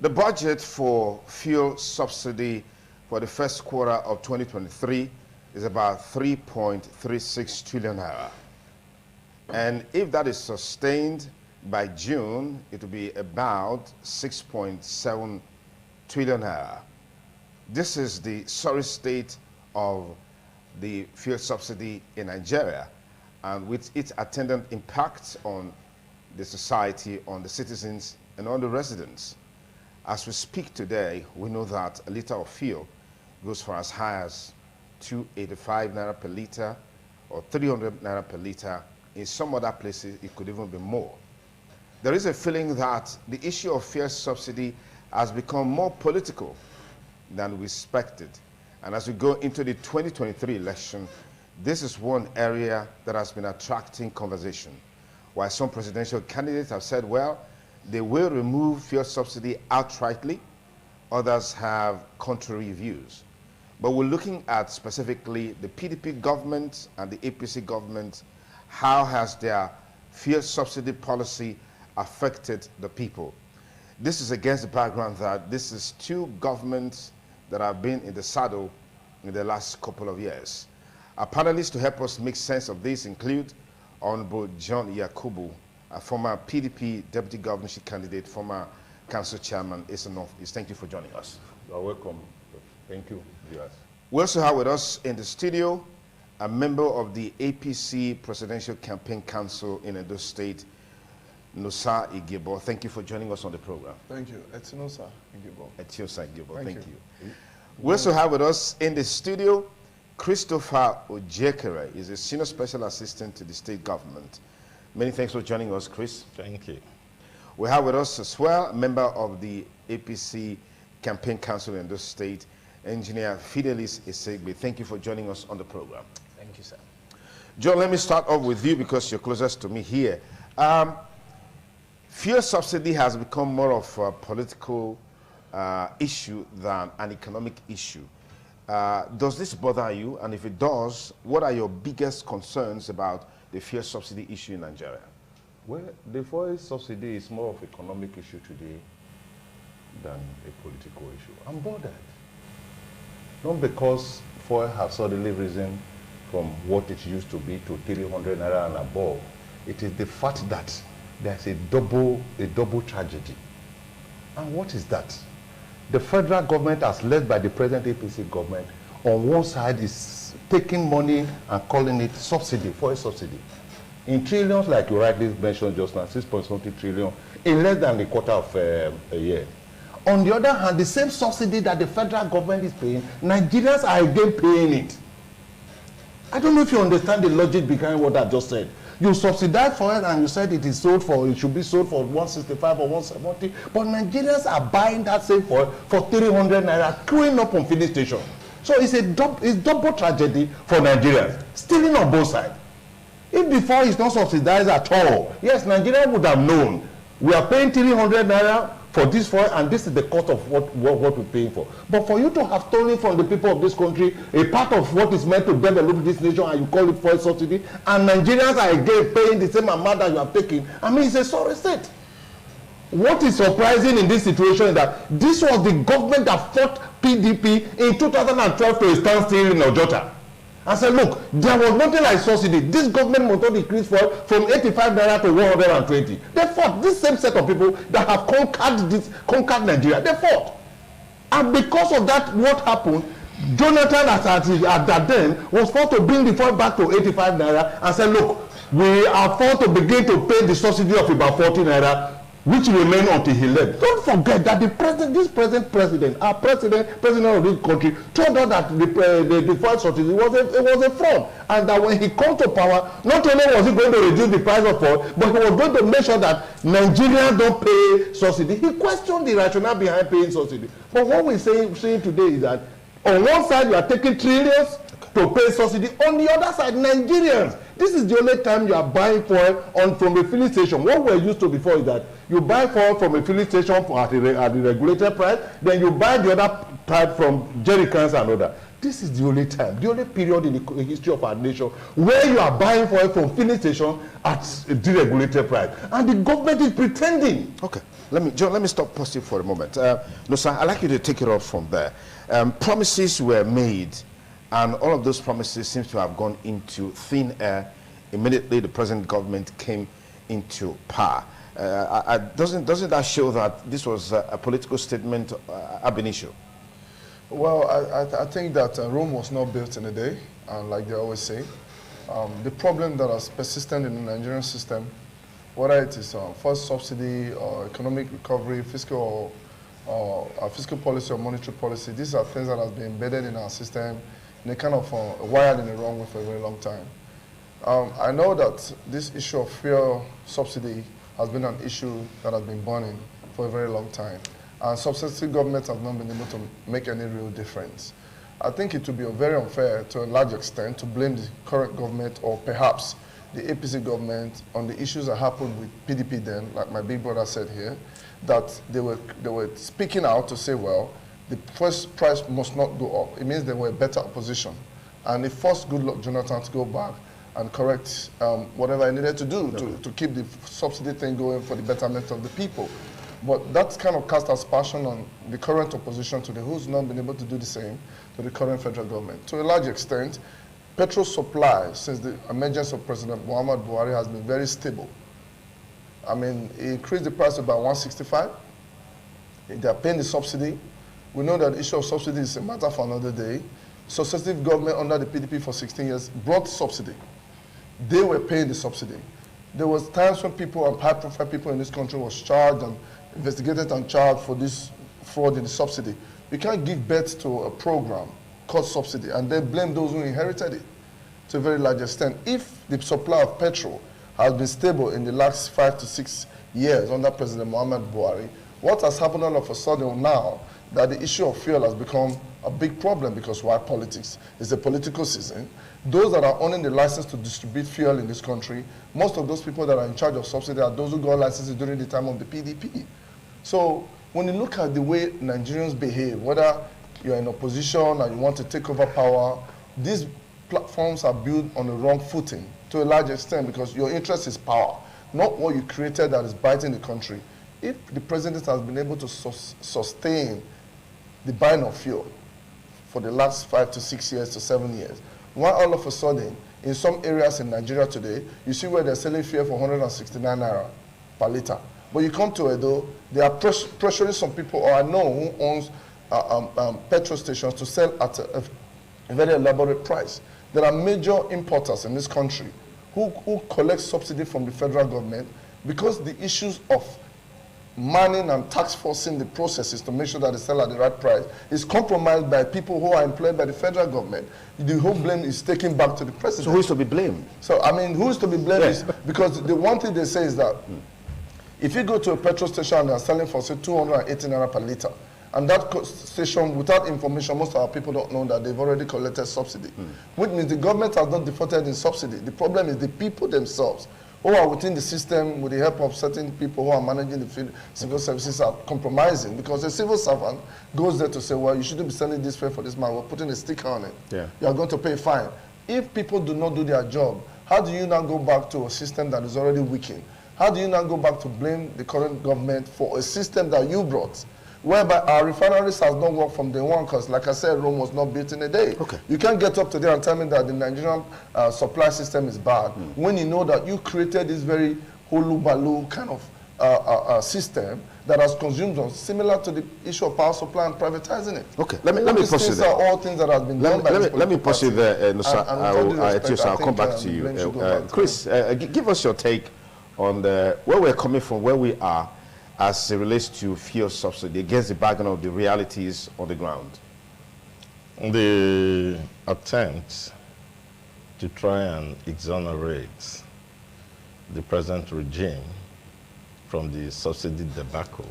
The budget for fuel subsidy for the first quarter of 2023 is about 3.36 trillion naira. And if that is sustained by June, it will be about 6.7 trillion naira. This is the sorry state of the fuel subsidy in Nigeria, and with its attendant impact on the society, on the citizens, and on the residents. As we speak today, we know that a liter of fuel goes for as high as 285 naira per liter or 300 naira per liter. In some other places, it could even be more. There is a feeling that the issue of fuel subsidy has become more political than we expected. And as we go into the 2023 election, this is one area that has been attracting conversation. While some presidential candidates have said, well, they will remove fuel subsidy outrightly, others have contrary views. But we're looking at specifically the PDP government and the APC government. How has their fuel subsidy policy affected the people? This is against the background that this is two governments that have been in the saddle in the last couple of years. Our panelists to help us make sense of this include Honorable John Yakubu, a former PDP deputy governorship candidate, former council chairman, Eastern North East. Thank you for joining us. You are welcome. Thank you, viewers. We also have with us in the studio a member of the APC Presidential Campaign Council in Edo State, Nusa Igebo. Thank you for joining us on the program. Thank you. Etinosa Igebo. Etinosa Igebo. Thank you. We Yeah. also have with us in the studio Christopher Ojekere. Is a senior special assistant to the state government. Many thanks for joining us, Chris. Thank you. We have with us as well a member of the APC Campaign Council in the state, Engineer Fidelis Esegbe. Thank you for joining us on the program. Thank you, sir. John, let me start off with you because you're closest to me here. Fuel subsidy has become more of a political issue than an economic issue. Does this bother you? And if it does, what are your biggest concerns about the fuel subsidy issue in Nigeria? Well, the fuel subsidy is more of an economic issue today than a political issue. I'm bothered. Not because fuel has suddenly risen from what it used to be to 300 naira and above. It is the fact that there's a double tragedy. And what is that? The federal government, as led by the present APC government, on one side is taking money and calling it subsidy, fuel subsidy. In trillions, like you rightly mentioned just now, 6.something trillion, in less than a quarter of a year. On the other hand, the same subsidy that the federal government is paying, Nigerians are again paying it. I don't know if you understand the logic behind what I just said. You subsidize for it and you said it is sold for, it should be sold for 165 or 170, but Nigerians are buying that same for 300 naira, queuing up on filling station. So it's double tragedy for Nigerians, stealing on both sides. If before it's not subsidized at all, yes, Nigeria would have known. We are paying 300 naira for this fuel, and this is the cost of what we're paying for. But for you to have stolen from the people of this country a part of what is meant to develop this nation, and you call it fuel subsidy, and Nigerians are again paying the same amount that you are taking, I mean, it's a sorry state. What is surprising in this situation is that this was the government that fought PDP in 2012 to a standstill in Ojota. I said, look, there was nothing like subsidy. This government must not increase fuel from 85 naira to 120. They fought. This same set of people that have conquered Nigeria, they fought. And because of that, what happened? Jonathan, at that then, was forced to bring the fuel back to 85 naira and said, look, we are forced to begin to pay the subsidy of about 40 naira, which remain until he left. Don't forget that this present president, our president of this country, told us that the fuel subsidy was a fraud, and that when he comes to power, not only was he going to reduce the price of fuel, but he was going to make sure that Nigerians don't pay subsidy. He questioned the rationale behind paying subsidy. But what we're saying today is that on one side you are taking trillions to pay subsidy, on the other side Nigerians. This is the only time you are buying fuel from a filling station. What we're used to before is that you buy fuel from a filling station at the regulated price, then you buy the other type from jerry cans and other. This is the only time, the only period in the history of our nation where you are buying fuel from filling station at a deregulated price. And the government is pretending. Okay. John, let me stop positive for a moment. No, sir, I'd like you to take it off from there. Promises were made, and all of those promises seem to have gone into thin air immediately the present government came into power. Doesn't that show that this was a political statement ab initio? Well, I think that Rome was not built in a day, like they always say. The problem that is persistent in the Nigerian system, whether it is first subsidy or economic recovery, fiscal policy or monetary policy, these are things that have been embedded in our system and they kind of wired in the wrong way for a very long time. I know that this issue of fuel subsidy has been an issue that has been burning for a very long time. And successive governments have not been able to make any real difference. I think it would be very unfair to a large extent to blame the current government or perhaps the APC government on the issues that happened with PDP then, like my big brother said here, that they were speaking out to say, well, the first price must not go up. It means they were a better opposition. And they forced Goodluck Jonathan to go back and correct whatever he needed to do to keep the subsidy thing going for the betterment of the people. But that's kind of cast aspersion on the current opposition today, who's not been able to do the same to the current federal government. To a large extent, petrol supply since the emergence of President Muhammad Buhari has been very stable. I mean, he increased the price about 165. They are paying the subsidy. We know that the issue of subsidy is a matter for another day. Successive government under the PDP for 16 years brought subsidy. They were paying the subsidy. There was times when people and high-profile people in this country was charged and investigated and charged for this fraud in the subsidy. You can't give birth to a program called subsidy and then blame those who inherited it to a very large extent. If the supply of petrol has been stable in the last 5 to 6 years under President Muhammad Buhari, what has happened all of a sudden now that the issue of fuel has become a big problem because why politics is a political season. Those that are owning the license to distribute fuel in this country, most of those people that are in charge of subsidy are those who got licenses during the time of the PDP. So when you look at the way Nigerians behave, whether you're in opposition or you want to take over power, these platforms are built on the wrong footing to a large extent because your interest is power, not what you created that is biting the country. If the president has been able to sustain the buying of fuel for the last 5 to 6 years to 7 years, why all of a sudden, in some areas in Nigeria today, you see where they're selling fuel for 169 naira per liter. But you come to Edo, they are pressuring some people, or I know who owns petrol stations to sell at a very elaborate price. There are major importers in this country who collect subsidy from the federal government because the issues of manning and tax forcing the processes to make sure that they sell at the right price is compromised by people who are employed by the federal government. The whole blame is taken back to the president. So who is to be blamed? So, I mean, who is to be blamed is because the one thing they say is that if you go to a petrol station and they're selling for, say, 280 naira per liter, and that station, without information, most of our people don't know that they've already collected subsidy, which means the government has not defaulted in subsidy. The problem is the people themselves who are within the system with the help of certain people who are managing the civil services are compromising because a civil servant goes there to say, well, you shouldn't be selling this fare for this man. We're putting a sticker on it. Yeah. You are going to pay a fine. If people do not do their job, how do you now go back to a system that is already weakened? How do you now go back to blame the current government for a system that you brought? Whereby our refineries has not worked from day one because, like I said, Rome was not built in a day. Okay. You can't get up today and tell me that the Nigerian supply system is bad when you know that you created this very hulu-balu kind of system that has consumed us, similar to the issue of power supply and privatizing it. Okay, let me pause you there. Are all things that have been done by let me pause you there, I'll come back to you. Chris, give us your take on where we're coming from, where we are, as it relates to fuel subsidy against the background of the realities on the ground. The attempt to try and exonerate the present regime from the subsidy debacle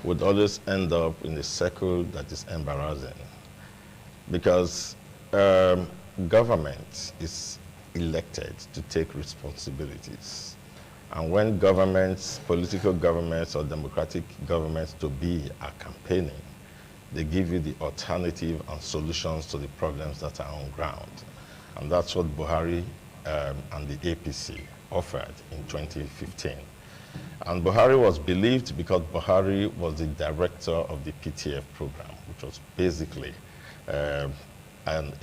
would always end up in a circle that is embarrassing because government is elected to take responsibilities. And when governments, political governments or democratic governments to be are campaigning, they give you the alternative and solutions to the problems that are on ground. And that's what Buhari and the APC offered in 2015. And Buhari was believed because Buhari was the director of the PTF program, which was basically a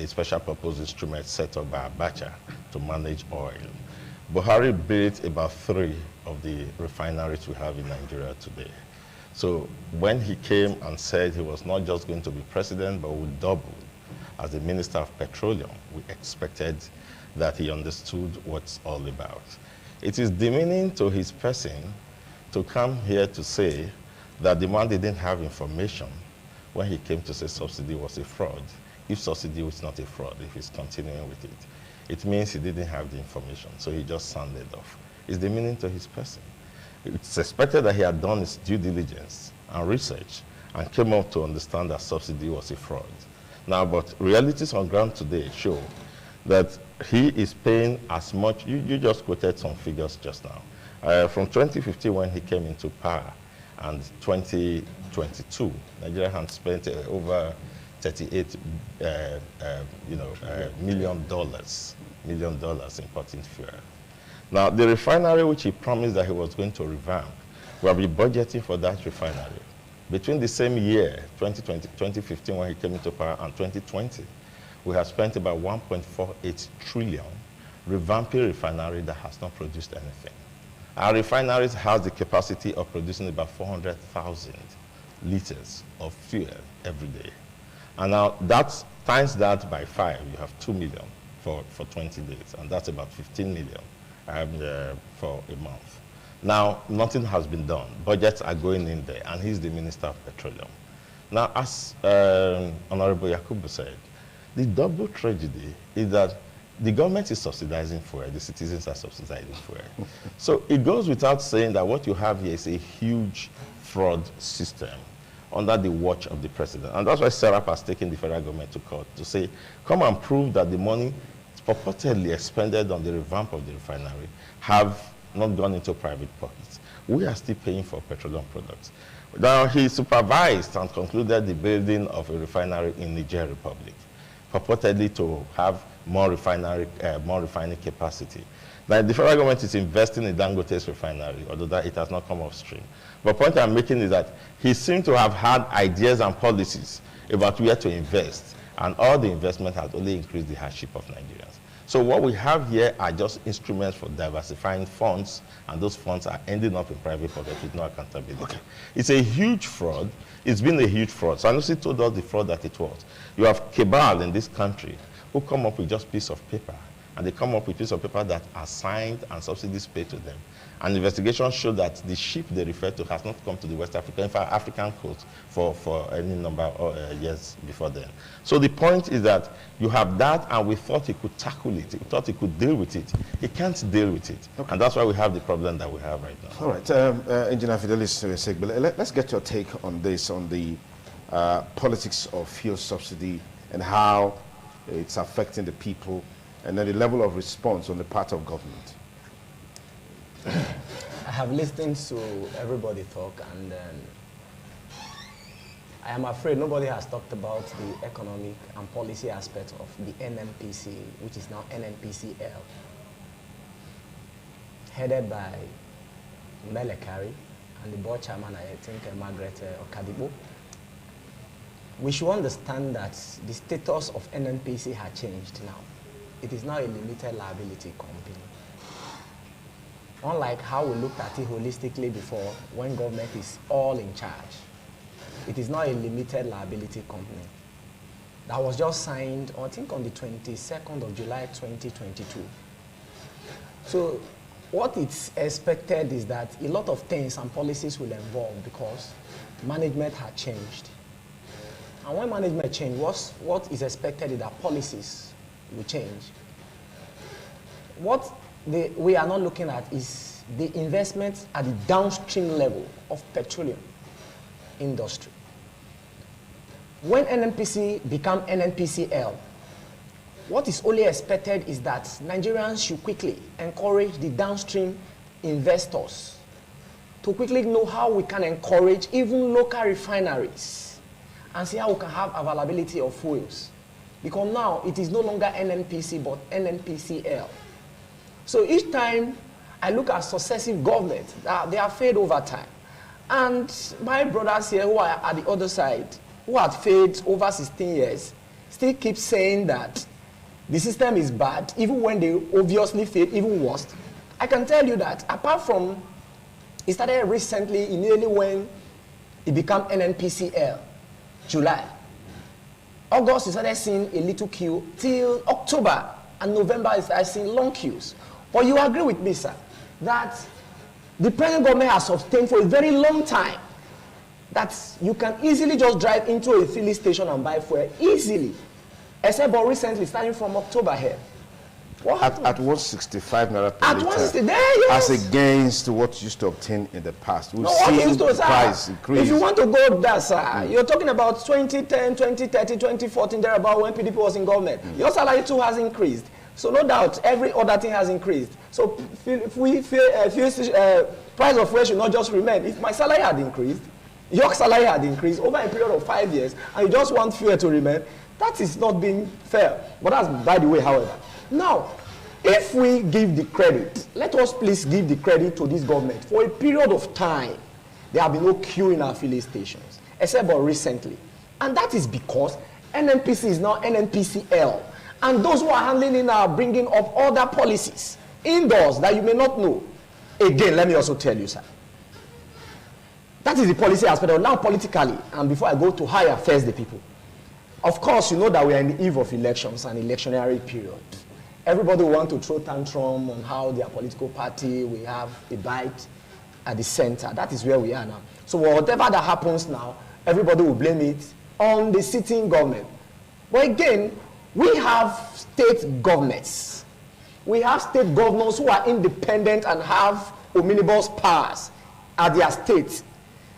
special purpose instrument set up by Abacha to manage oil. Buhari built about 3 of the refineries we have in Nigeria today. So when he came and said he was not just going to be president, but would double as the Minister of Petroleum, we expected that he understood what it's all about. It is demeaning to his person to come here to say that the man didn't have information when he came to say subsidy was a fraud. If subsidy was not a fraud, if he's continuing with it, it means he didn't have the information, so he just sounded off. It's demeaning to his person. It's expected that he had done his due diligence and research and came up to understand that subsidy was a fraud. Now, but realities on ground today show that he is paying as much. You just quoted some figures just now. From 2015 when he came into power and 2022, Nigeria had spent over $38 million importing fuel. Now, the refinery which he promised that he was going to revamp, we have been budgeting for that refinery. Between the same year, 2015 when he came into power, and 2020, we have spent about 1.48 trillion revamping refinery that has not produced anything. Our refineries has the capacity of producing about 400,000 liters of fuel every day. And now that's times that by 5, you have 2 million for 20 days, and that's about 15 million for a month. Now, nothing has been done. Budgets are going in there, and he's the Minister of Petroleum. Now, as Honorable Yakubu said, the double tragedy is that the government is subsidizing fuel, the citizens are subsidizing fuel. So it goes without saying that what you have here is a huge fraud system under the watch of the president. And that's why Serap has taken the federal government to court to say, come and prove that the money purportedly expended on the revamp of the refinery have not gone into private pockets. We are still paying for petroleum products. Now, he supervised and concluded the building of a refinery in Niger Republic, purportedly to have more refining capacity. Now, the federal government is investing in Dangote's refinery, although that it has not come off stream. But the point I'm making is that he seemed to have had ideas and policies about where to invest, and all the investment has only increased the hardship of Nigerians. So what we have here are just instruments for diversifying funds, and those funds are ending up in private pockets with no accountability. Okay. It's a huge fraud. It's been a huge fraud. Sanusi told us the fraud that it was. You have cabal in this country who come up with just piece of paper, and they come up with piece of paper that are signed and subsidies paid to them. And investigations show that the ship they refer to has not come to the West Africa, in fact, African coast for any number of years before then. So the point is that you have that, and we thought he could tackle it. We thought he could deal with it. He can't deal with it. Okay. And that's why we have the problem that we have right now. All right, Engineer Fidelis Segbele, let's get your take on this, on the politics of fuel subsidy and how it's affecting the people, and then the level of response on the part of government. I have listened to everybody talk, and I am afraid nobody has talked about the economic and policy aspect of the NNPC, which is now NNPCL, headed by Melekari and the board chairman, I think, Margaret Okadibo. We should understand that the status of NNPC has changed now. It is now a limited liability company. Unlike how we looked at it holistically before, when government is all in charge, it is now a limited liability company. That was just signed, I think, on the 22nd of July, 2022. So what it's expected is that a lot of things and policies will evolve because management had changed. And when management changes, what is expected is that policies will change. What we are not looking at is the investment at the downstream level of petroleum industry. When NNPC become NNPCL, what is only expected is that Nigerians should quickly encourage the downstream investors to quickly know how we can encourage even local refineries and see how we can have availability of fuels. Because now it is no longer NNPC but NNPCL. So each time I look at successive governments, they have failed over time. And my brothers here who are at the other side, who have failed over 16 years, still keep saying that the system is bad, even when they obviously failed, even worse. I can tell you that apart from, it started recently, immediately when it became NNPCL, July. August, you started seeing a little queue, till October and November, I seen long queues. But you agree with me, sir, that the present government has sustained for a very long time that you can easily just drive into a filling station and buy fuel easily, except but recently, starting from October here. At 165 naira per at liter, 160, there, yes. as against what used to obtain in the past. We've No, what seen used to, the sir, price increase. if you want to go there, sir, you're talking about 2010, 2013, 2014, thereabout when PDP was in government. Your salary too has increased. So no doubt, every other thing has increased. So if we feel price of fuel should not just remain. If my salary had increased, your salary had increased over a period of 5 years, and you just want fuel to remain, that is not being fair. But that's by the way, however. Now, if we give the credit, let us please give the credit to this government. For a period of time, there have been no queue in our filling stations, except but recently. And that is because NNPC is now NNPCL. And those who are handling it are bringing up other policies indoors that you may not know. Again, let me also tell you, sir. That is the policy aspect of now politically, and before I go to how it affects the people. Of course, you know that we are in the eve of elections and electionary period. Everybody wants to throw tantrum on how their political party will have a bite at the center. That is where we are now. So whatever that happens now, everybody will blame it on the sitting government. But again, we have state governments. We have state governors who are independent and have omnibus powers at their state.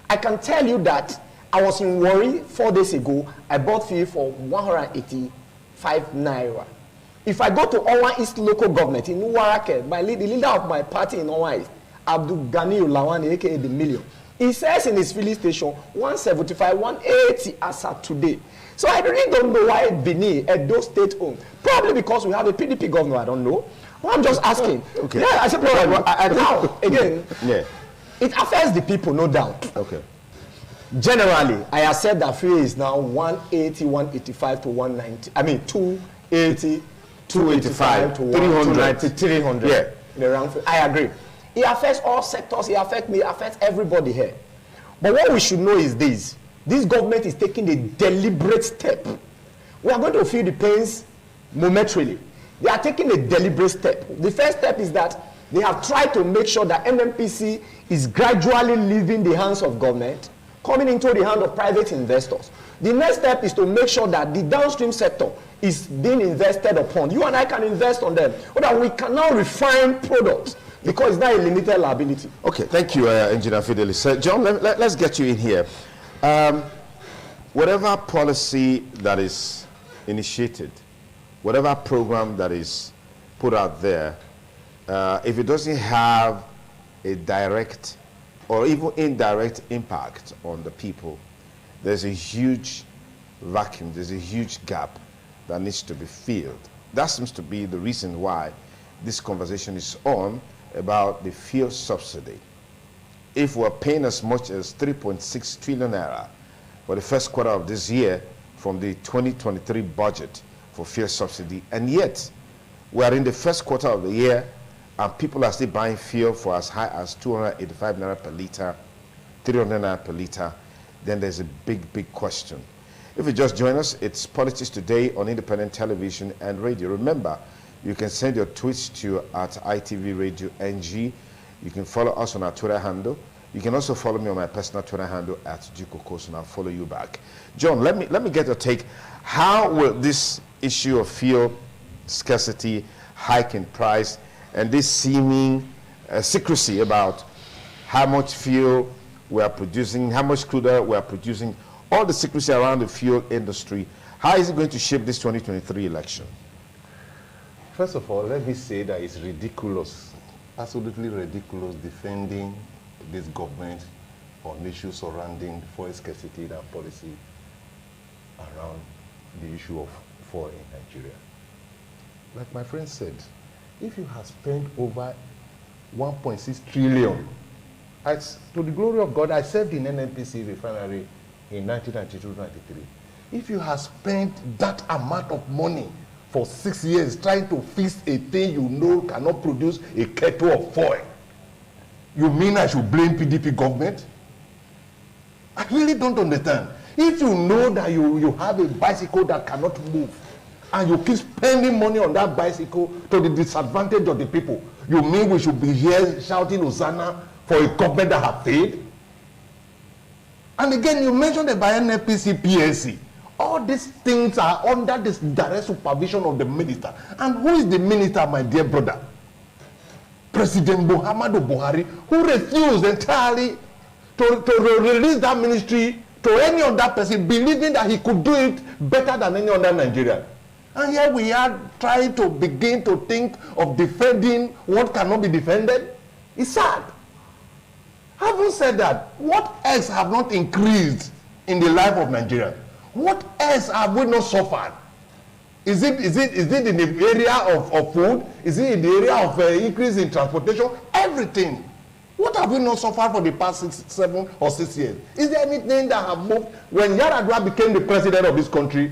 I can tell you that I was in Warri 4 days ago. I bought fuel for 185 naira. If I go to Owan East local government in Uwarake, the leader of my party in Owan East, Abdul Ghani Lawani, aka the Million, he says in his filling station 175, 180 as of today. So I really don't know why Benin, Edo State owned. Probably because we have a PDP governor, I don't know. Well, I'm just asking. Okay. Yeah, I said, now, again, yeah. It affects the people, no doubt. Okay. Generally, I have said that fuel is now 180, 185 to 190. I mean, 280, 285 to 300. 300. Yeah. In the round. I agree. It affects all sectors. It affects me. It affects everybody here. But what we should know is this. This government is taking a deliberate step. We are going to feel the pains momentarily. They are taking a deliberate step. The first step is that they have tried to make sure that NNPC is gradually leaving the hands of government, coming into the hand of private investors. The next step is to make sure that the downstream sector is being invested upon. You and I can invest on them so that we can now refine products because it's not a limited liability. Okay, thank you, Engineer Fidelis. John, let's get you in here. Whatever policy that is initiated, whatever program that is put out there, if it doesn't have a direct or even indirect impact on the people, there's a huge vacuum, there's a huge gap that needs to be filled. That seems to be the reason why this conversation is on about the fuel subsidy. If we're paying as much as 3.6 trillion naira for the first quarter of this year from the 2023 budget for fuel subsidy, and yet we are in the first quarter of the year and people are still buying fuel for as high as 285 naira per liter, 300 naira per liter, then there's a big question. If you just join us, it's Politics Today on Independent Television and Radio. Remember, you can send your tweets to at ITV Radio NG. You can follow us on our Twitter handle. You can also follow me on my personal Twitter handle at Jukokos, and I'll follow you back. John, let me get your take. How will this issue of fuel scarcity, hike in price, and this seeming secrecy about how much fuel we are producing, how much crude oil we are producing, all the secrecy around the fuel industry, how is it going to shape this 2023 election? First of all, let me say that it's ridiculous, absolutely ridiculous, defending this government on issues surrounding fuel scarcity and policy around the issue of fuel in Nigeria. Like my friend said, if you have spent over 1.6 trillion. To the glory of God, I served in NNPC refinery in 1992-93. If you have spent that amount of money for 6 years trying to fix a thing you know cannot produce a kettle of oil, you mean I should blame PDP government? I really don't understand. If you know that you have a bicycle that cannot move, and you keep spending money on that bicycle to the disadvantage of the people, you mean we should be here shouting Hosanna for a government that have failed? And again, you mentioned about NNPC, PSC. All these things are under this direct supervision of the minister. And who is the minister, my dear brother? President Muhammadu Buhari, who refused entirely to release that ministry to any other person, believing that he could do it better than any other Nigerian. And here we are trying to begin to think of defending what cannot be defended. It's sad. Having said that, what else have not increased in the life of Nigeria? What else have we not suffered? Is it in the area of food? Is it in the area of increase in transportation? Everything. What have we not suffered for the past 7 or 6 years? Is there anything that have moved? When Yar'Adua became the president of this country,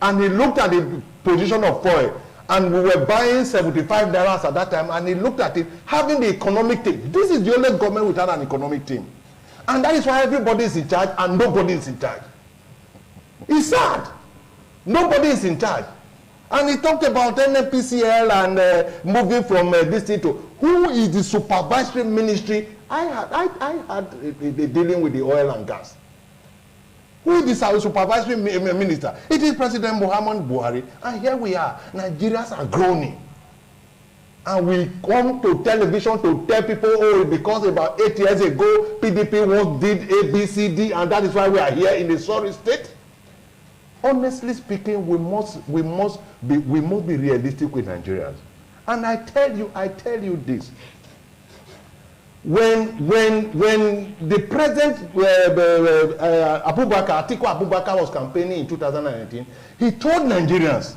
and he looked at the position of oil, and we were buying 75 naira at that time, and he looked at it, having the economic team. This is the only government without an economic team. And that is why everybody is in charge and nobody is in charge. It's sad. Nobody is in charge. And he talked about NNPCL and moving from this thing to who is the supervisory ministry. I had dealing with the oil and gas. Who is the supervisory minister? It is President Muhammadu Buhari. And here we are. Nigerians are groaning. And we come to television to tell people, oh, because about 8 years ago, PDP once did A, B, C, D, and that is why we are here in a sorry state. Honestly speaking, we must be realistic with Nigerians. And I tell you this. When the president Atiku Abubakar was campaigning in 2019, he told Nigerians,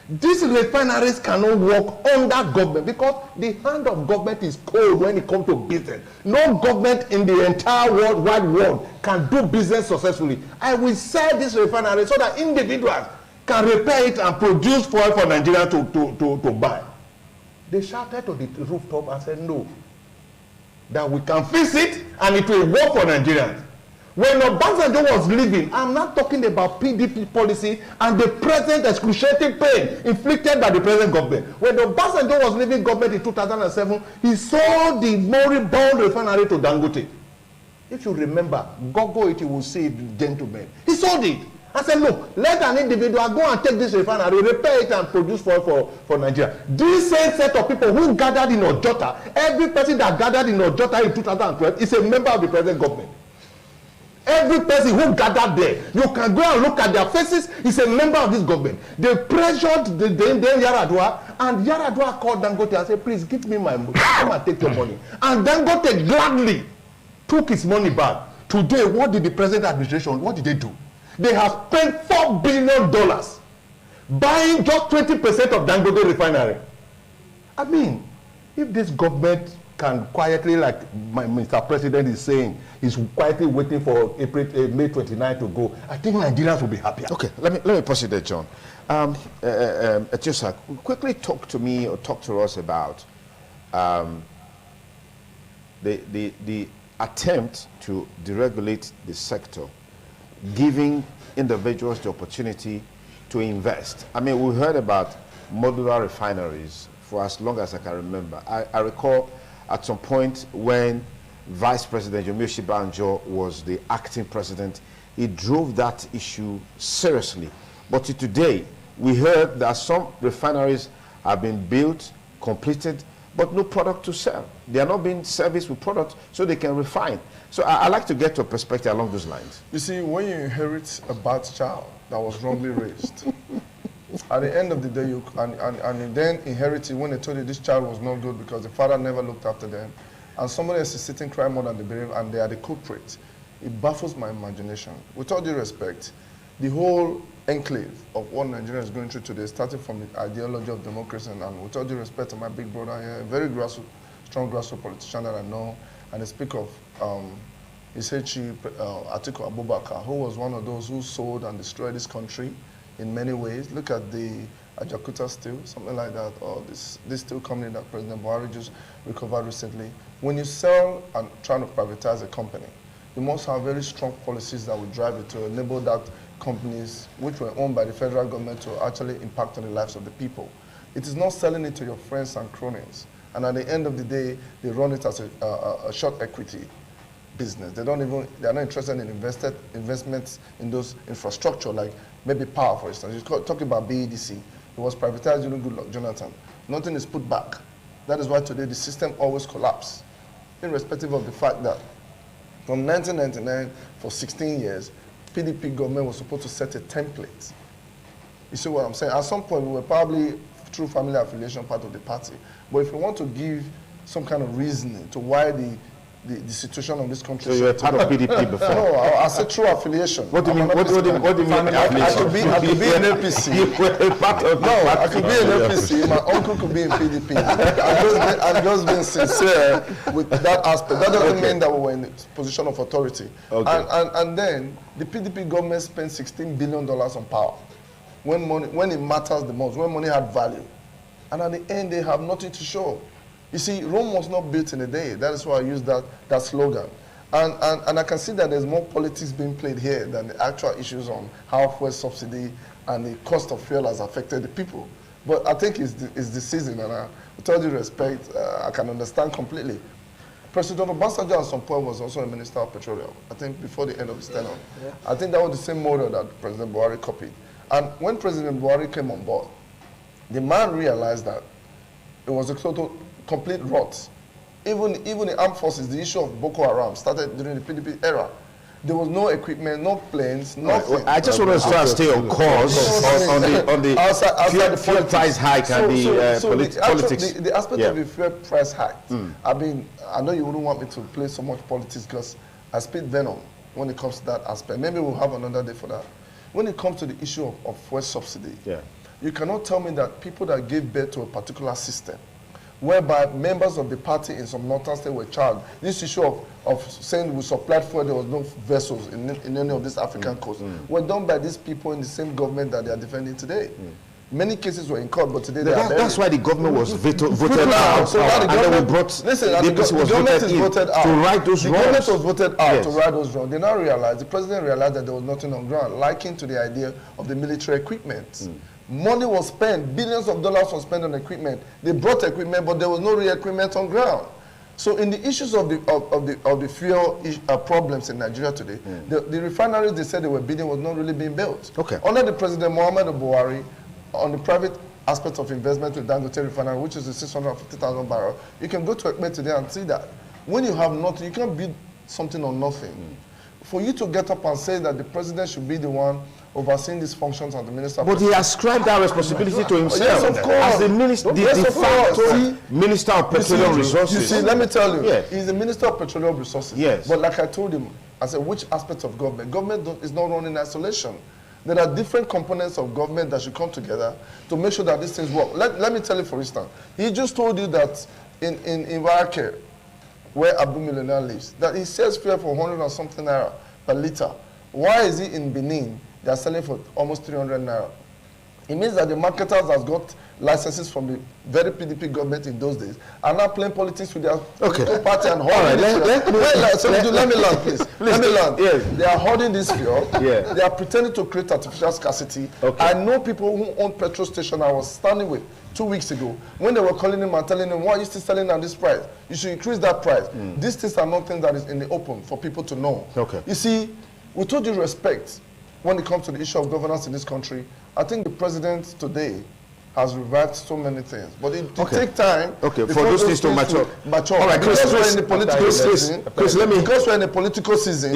these refineries cannot work under government because the hand of government is cold when it comes to business. No government in the entire wide world can do business successfully. I will sell this refinery so that individuals can repair it and produce fuel for Nigeria to buy. They shouted to the rooftop and said no, that we can fix it and it will work for Nigerians. When Obasanjo was leaving, I'm not talking about PDP policy and the present excruciating pain inflicted by the present government. When Obasanjo was leaving government in 2007, he sold the moribund refinery to Dangote. If you remember, Google it, you will see it, gentlemen. He sold it. I said, look, let an individual go and take this refinery, repair it and produce fuel for Nigeria. This same set of people who gathered in Ojota, every person that gathered in Ojota in 2012 is a member of the present government. Every person who gathered there, you can go and look at their faces, is a member of this government. They pressured the Yar'Adua, and Yar'Adua called Dangote and said, please give me my money, come and take your money. And Dangote gladly took his money back. Today, what did the present administration, what did they do? They have spent $4 billion buying just 20% of Dangote refinery. I mean, if this government can quietly, like my Mr. President is saying, is quietly waiting for May 29 to go, I think Nigerians will be happier. Okay, let me pause it there, John. Etiosa, quickly talk to me or talk to us about the attempt to deregulate the sector, giving individuals the opportunity to invest. I mean, we heard about modular refineries for as long as I can remember. I recall at some point when Vice President Yomi Banjo was the acting president, he drove that issue seriously. But today, we heard that some refineries have been built, completed, but no product to sell. They are not being serviced with product so they can refine. So I'd like to get to a perspective along those lines. You see, when you inherit a bad child that was wrongly raised, at the end of the day, you then inherit it when they told you this child was not good because the father never looked after them, and somebody else is sitting crying more than the baby, and they are the culprit. It baffles my imagination. With all due respect, the whole enclave of what Nigeria is going through today, starting from the ideology of democracy, and with all due respect to my big brother here, a very grassroots strong grassroots politician that I know, and they speak of Isechi Atiku Abubakar, who was one of those who sold and destroyed this country in many ways. Look at the Ajakuta steel, something like that, or this steel company that President Buhari just recovered recently. When you sell and try to privatize a company, you must have very strong policies that will drive it to enable that companies which were owned by the federal government to actually impact on the lives of the people. It is not selling it to your friends and cronies. And at the end of the day, they run it as a short equity business. They're not interested in investments in those infrastructure, like maybe power, for instance. You're talking about BEDC. It was privatized during Goodluck Jonathan. Nothing is put back. That is why today the system always collapses, irrespective of the fact that from 1999 for 16 years, PDP government was supposed to set a template. You see what I'm saying? At some point, we were probably, through family affiliation, part of the party. But if you want to give some kind of reasoning to why the situation of this country... So you were part of PDP before? No, I said true affiliation. What do you mean? What do you mean affiliation? I could be an NPC. I could be an NPC. My uncle could be in PDP. I'm just being sincere with that aspect. That doesn't mean that we were in a position of authority. Okay. And then the PDP government spent $16 billion on power when it matters the most, when money had value. And at the end, they have nothing to show. You see, Rome was not built in a day. That is why I use that slogan. And I can see that there's more politics being played here than the actual issues on how fuel subsidy and the cost of fuel has affected the people. But I think it's the season, and with all due respect, I can understand completely. President Obasanjo at some point was also a Minister of Petroleum, I think before the end of his tenure. Yeah. I think that was the same model that President Buhari copied. And when President Buhari came on board, the man realized that it was a complete rot. Even the armed forces, the issue of Boko Haram started during the PDP era. There was no equipment, no planes, nothing. Well, I just want to try to stay on course on the fuel price hike and the politics. The aspect of the fuel price hike, I know you wouldn't want me to play so much politics because I spit venom when it comes to that aspect. Maybe we'll have another day for that. When it comes to the issue of fuel subsidy, you cannot tell me that people that gave birth to a particular system, whereby members of the party in some northern states were charged. This issue of saying we supplied fuel, there was no vessels in any of these African coasts, were done by these people in the same government that they are defending today. Many cases were in court, but today that's why the government was voted out. So now the government, the government is voted out to right those wrongs. The government was voted out to right those wrongs. They now realized, the president realized that there was nothing on ground, likened to the idea of the military equipment. Money was spent, billions of dollars was spent on equipment. They brought equipment, but there was no real equipment on ground. So in the issues of the fuel problems in Nigeria today, the refineries they said they were building was not really being built. Okay. Under the President Muhammadu Buhari, on the private aspect of investment with Dangote refinery, which is the 650,000 barrels, you can go to Ekpe today and see that. When you have nothing, you can't build something on nothing. For you to get up and say that the president should be the one overseeing these functions as the minister. But he ascribed that responsibility to himself. Yes, of course. As the minister, Minister of Petroleum Resources. You see, let me tell you, he's the Minister of Petroleum Resources. Yes. But like I told him, I said, which aspects of government? Government is not run in isolation. There are different components of government that should come together to make sure that these things work. Let me tell you, for instance, he just told you that in Warake, where Abu Millionaire lives, that he sells fuel for 100 and something naira per liter. Why is he in Benin? They are selling for almost 300 naira. It means that the marketers has got licenses from the very PDP government in those days are now playing politics with their political party and holding let me learn, please. Let me learn. Yes. They are holding this fuel. They are pretending to create artificial scarcity. I know people who own petrol station I was standing with 2 weeks ago when they were calling him and telling him, why are you still selling at this price? You should increase that price. These things are not things that is in the open for people to know. You see, with all due respect, when it comes to the issue of governance in this country, I think the president today has revived so many things. But it takes time for those things to mature. All right, because we're in the political season. Because we're in the political season,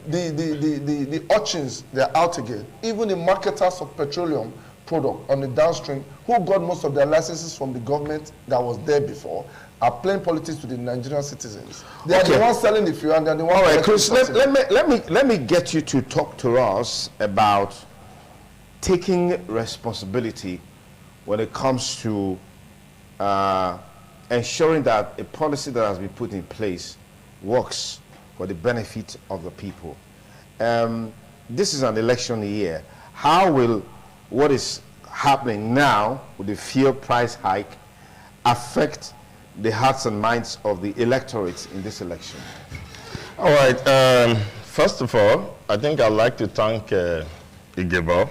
the urchins, they're out again. Even the marketers of petroleum product on the downstream, who got most of their licenses from the government that was there before, are playing politics to the Nigerian citizens. They are the ones selling the fuel and they're the ones... All right, Chris, let me get you to talk to us about taking responsibility when it comes to ensuring that a policy that has been put in place works for the benefit of the people. This is an election year. How will what is happening now with the fuel price hike affect the hearts and minds of the electorate in this election? All right. First of all, I think I'd like to thank Igebo.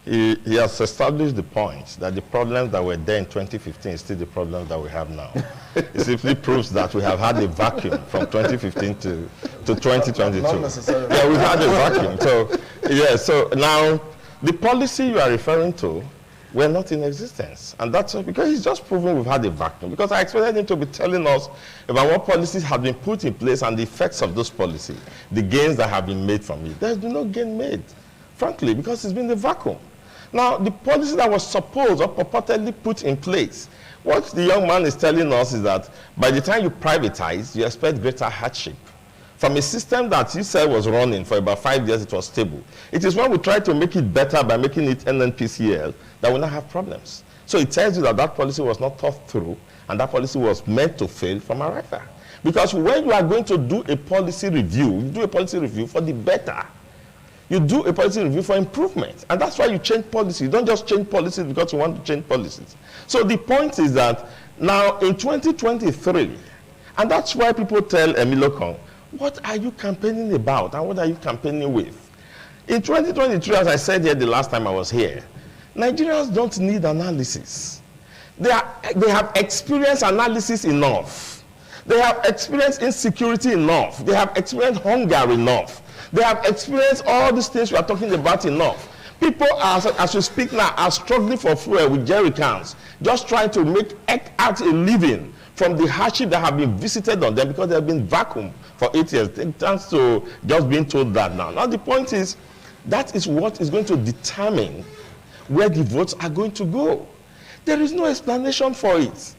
He has established the point that the problems that were there in 2015 is still the problems that we have now. It simply proves that we have had a vacuum from 2015 to 2022. Not necessarily. Yeah, we've had a vacuum. So, yeah, so now the policy you are referring to were not in existence. And that's because he's just proven we've had a vacuum. Because I expected him to be telling us about what policies have been put in place and the effects of those policies, the gains that have been made from it. There's been no gain made, frankly, because it's been the vacuum. Now, the policy that was supposed or purportedly put in place, what the young man is telling us is that by the time you privatize, you expect greater hardship. From a system that he said was running for about 5 years, it was stable. It is when we try to make it better by making it NNPCL that we now have problems. So it tells you that that policy was not thought through, and that policy was meant to fail from arrival. Because when you are going to do a policy review, you do a policy review for the better. You do a policy review for improvement. And that's why you change policy. You don't just change policies because you want to change policies. So the point is that now in 2023, and that's why people tell Emilokon, what are you campaigning about and what are you campaigning with? In 2023, as I said here the last time I was here, Nigerians don't need analysis. They have experienced analysis enough. They have experienced insecurity enough. They have experienced hunger enough. They have experienced all these things we are talking about enough. People, as we speak now, are struggling for fuel with jerry cans, just trying to make out a living from the hardship that have been visited on them because they have been vacuumed for 8 years. Thanks to just being told that now. Now the point is, that is what is going to determine where the votes are going to go. There is no explanation for it.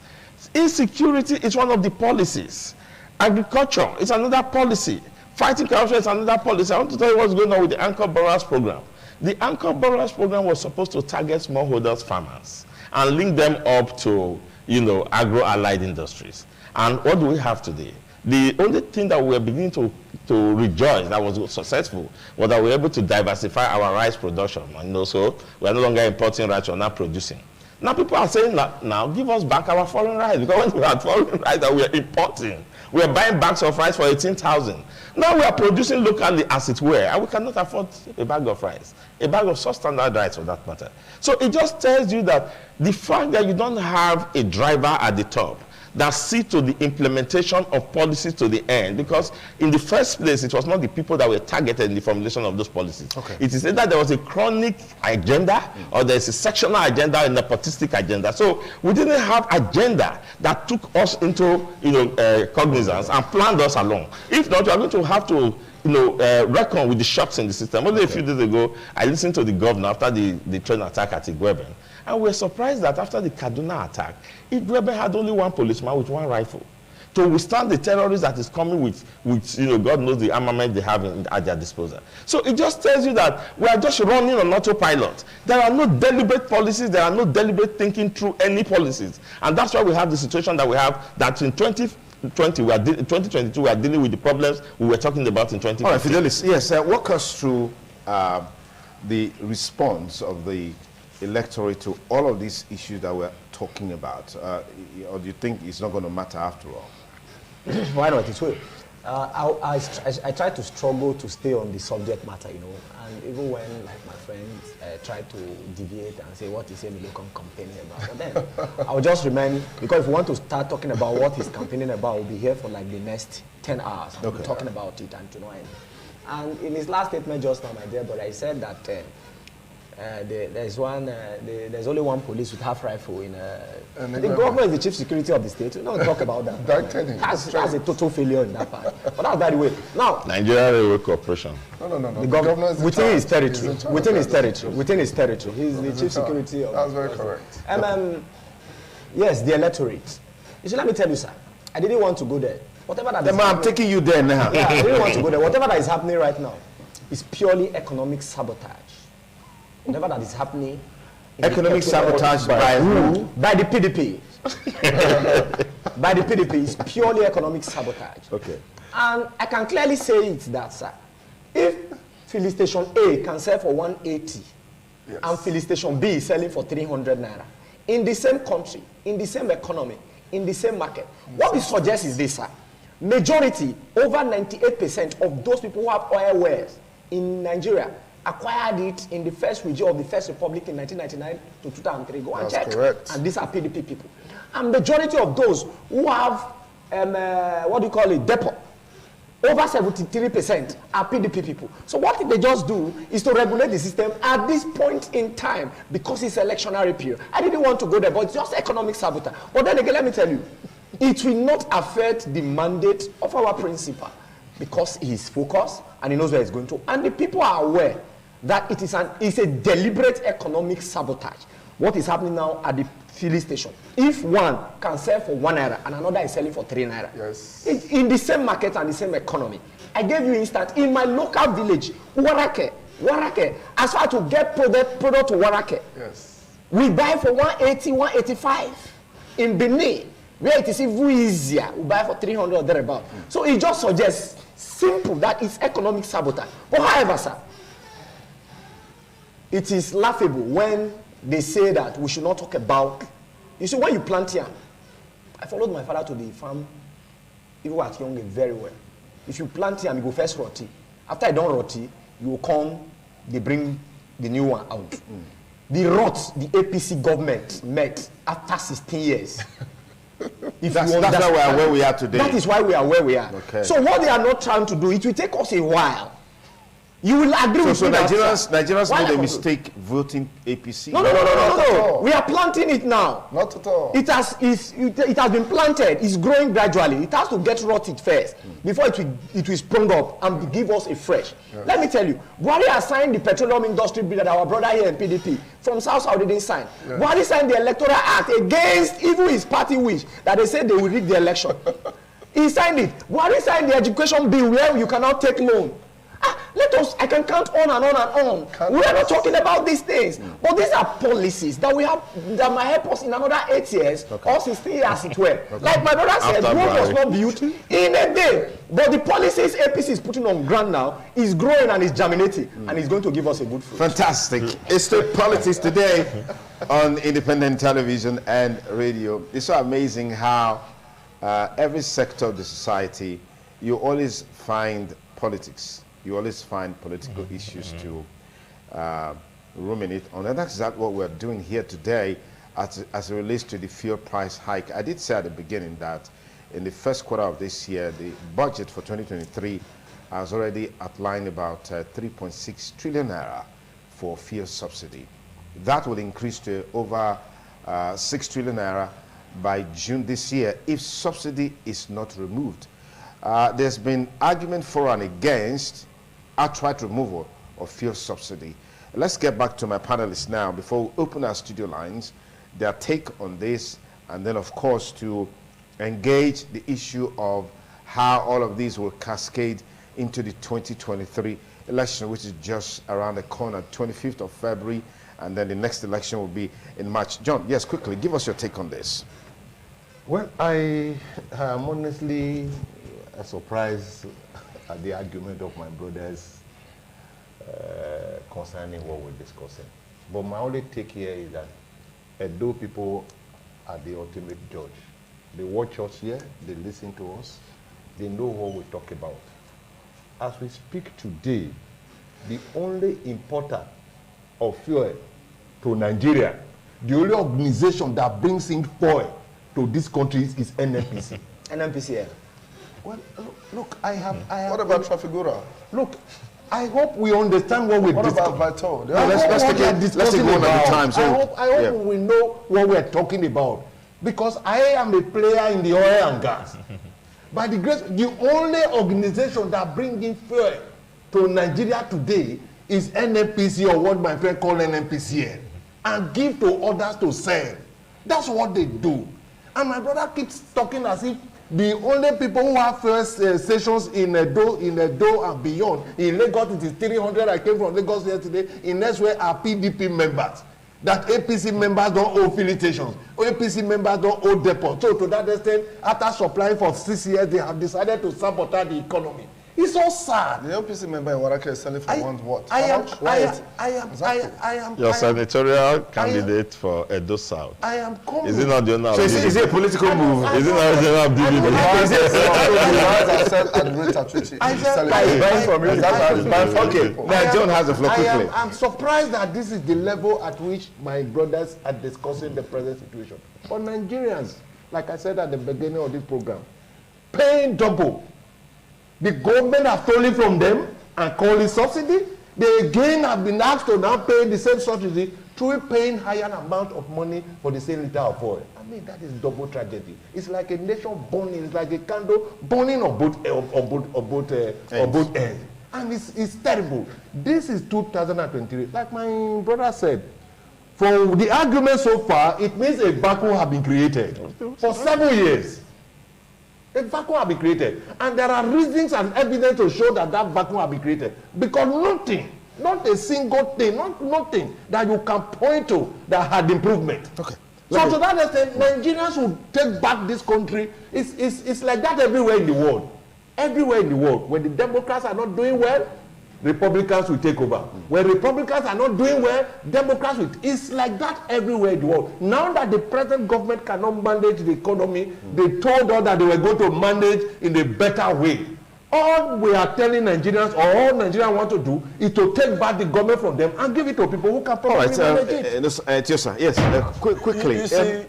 Insecurity is one of the policies. Agriculture is another policy. Fighting corruption is another policy. I want to tell you what's going on with the Anchor Borrowers Program. The Anchor Borrowers Program was supposed to target smallholders farmers and link them up to, agro-allied industries. And what do we have today? The only thing that we are beginning to rejoice that was successful was that we were able to diversify our rice production. So we are no longer importing rice, we are now producing. Now people are saying that, now give us back our foreign rice, because when we had foreign rice that we are importing, we are buying bags of rice for 18,000. Now we are producing locally, as it were, and we cannot afford a bag of rice, a bag of substandard rice for that matter. So it just tells you that the fact that you don't have a driver at the top that see to the implementation of policies to the end, because in the first place, it was not the people that were targeted in the formulation of those policies. Okay. It is either there was a chronic agenda or there's a sectional agenda and a nepotistic agenda. So we didn't have agenda that took us into cognizance and planned us along. If not, we are going to have to reckon with the shocks in the system. Only a few days ago, I listened to the governor after the train attack at Igweben. And we're surprised that after the Kaduna attack, Igweben had only one policeman with one rifle to withstand the terrorists that is coming with God knows the armament they have at their disposal. So it just tells you that we are just running on autopilot. There are no deliberate policies. There are no deliberate thinking through any policies. And that's why we have the situation that we have, that in 2022, we are dealing with the problems we were talking about in 2015. All right, Fidelis, yes, walk us through the response of the electorate to all of these issues that we're talking about, or do you think it's not going to matter after all? Why not? It will. I try to struggle to stay on the subject matter, and even when, like, my friends try to deviate and say what is Emilokon campaigning about, but then I'll just remain, because if we want to start talking about what he's campaigning about, we'll be here for like the next 10 hours. We'll be talking about it and in his last statement just now, my dear brother, he said that there's only one police with half rifle in the government is the chief security of the state. We don't talk about that. That's a total failure in that part. But that's by the way. Now, Nigeria Railway Corporation. No. The government within his territory. Within his territory. He's the chief security of. That's very correct. Yes, the electorate. You see, let me tell you, sir. I didn't want to go there. Whatever that is. I'm taking you there now. Yeah, I didn't want to go there. Whatever that is happening right now is purely economic sabotage. Whatever that is happening. Economic sabotage by who? By the PDP. by the PDP is purely economic sabotage. Okay. And I can clearly say it that, sir, if filling station A can sell for 180 and filling station B is selling for 300 naira in the same country, in the same economy, in the same market, what we suggest is this, sir. Majority, over 98% of those people who have oil wells in Nigeria acquired it in the first regime of the First Republic in 1999 to 2003. Go and check. Correct. And these are PDP people. And majority of those who have, what do you call it, depot, over 73% are PDP people. So what they just do is to regulate the system at this point in time because it's electionary period. I didn't want to go there, but it's just economic sabotage. But then again, let me tell you, it will not affect the mandate of our principal because he is focused and he knows where he's going to. And the people are aware that it's a deliberate economic sabotage. What is happening now at the filling station? If one can sell for 1 naira and another is selling for 3 naira, yes, in the same market and the same economy. I gave you instance in my local village, Warake, as far to get product to Warake, yes, we buy for 180, 185. In Benin, where it is even easier, we buy for 300 or thereabout. So it just suggests simple that it's economic sabotage. But however, sir, it is laughable when they say that we should not talk about. You see, when you plant yam, I followed my father to the farm, even at young very well. If you plant yam, you go first roti. After I done roti, you will come, they bring the new one out. The rot the APC government met after 16 years. That's where we are today. That is why we are where we are. Okay. So what they are not trying to do, it will take us a while. You will agree with me. So Nigerians made a mistake voting APC? No. We are planting it now. Not at all. It has been planted. It's growing gradually. It has to get rotted first before it will sprung up and give us a fresh. Yes. Let me tell you, Buhari has signed the petroleum industry bill that our brother here in PDP from South Saudi didn't sign. Yes. Buhari signed the electoral act against even his party wish that they said they will rig the election. He signed it. Buhari signed the education bill where you cannot take loan. I can count on and on and on. We are not talking about these things. But these are policies that we have that might help us in another 8 years or 16 years as it were. Like my brother said, Rome was not built in a day. But the policies APC is putting on ground now is growing and is germinating and is going to give us a good fruit. Fantastic. It's the politics today on independent television and radio. It's so amazing how every sector of the society, you always find politics. You always find political issues to ruminate on. And that's exactly what we're doing here today as it relates to the fuel price hike. I did say at the beginning that in the first quarter of this year, the budget for 2023 has already outlined about 3.6 trillion naira for fuel subsidy. That will increase to over 6 trillion naira by June this year if subsidy is not removed. There's been argument for and against outright removal of fuel subsidy. Let's get back to my panelists now before we open our studio lines, their take on this, and then of course to engage the issue of how all of these will cascade into the 2023 election, which is just around the corner, 25th of February, and then the next election will be in March. John, yes, quickly, give us your take on this. Well, I am honestly surprised at the argument of my brothers concerning what we're discussing. But my only take here is that Edo people are the ultimate judge. They watch us here, they listen to us, they know what we talk about. As we speak today, the only importer of fuel to Nigeria, the only organization that brings in fuel to these countries is NNPC. NNPC. Well, look, I have. What about Trafigura? Look, I hope we understand what we're discussing. What about Vital? Let's take one at a time. So, I hope we know what we're talking about. Because I am a player in the oil and gas. By the grace, the only organization that brings in fuel to Nigeria today is NNPC, or what my friend call NNPCL, and give to others to sell. That's what they do. And my brother keeps talking as if the only people who have first stations in Edo and beyond, in Lagos it is 300. I came from Lagos yesterday. In elsewhere are PDP members. that APC members don't own filling stations, APC members don't own depots. So to that extent, after supplying for 6 years, they have decided to sabotage the economy. It's so sad. The APC member in Waraka is selling for what? I am Your senatorial candidate for Edo South. I am coming. Is it not the owner of So is it a political move? Is it not the owner of DBB? Now John has a floor quickly. I'm surprised that this is the level at which my brothers are discussing the present situation. For Nigerians, like I said at the beginning of this program, paying double. The government have stolen from them and call it subsidy. They again have been asked to now pay the same subsidy through paying higher amount of money for the same liter of oil. I mean, that is double tragedy. It's like a nation burning. It's like a candle burning on both ends. And it's terrible. This is 2023. Like my brother said, for the argument so far, it means a vacuum has been created for 7 years. A vacuum has been created. And there are reasons and evidence to show that that vacuum has been created. Because nothing, not a single thing, nothing that you can point to that had improvement. Okay. So to that extent, Nigerians who take back this country, it's like that everywhere in the world. Everywhere in the world. When the Democrats are not doing well, Republicans will take over. When Republicans are not doing well, Democrats will. It's like that everywhere in the world. Now that the present government cannot manage the economy, they told us that they were going to manage in a better way. All we are telling Nigerians, or all Nigerians want to do, is to take back the government from them and give it to people who can properly manage it. Yes, quickly.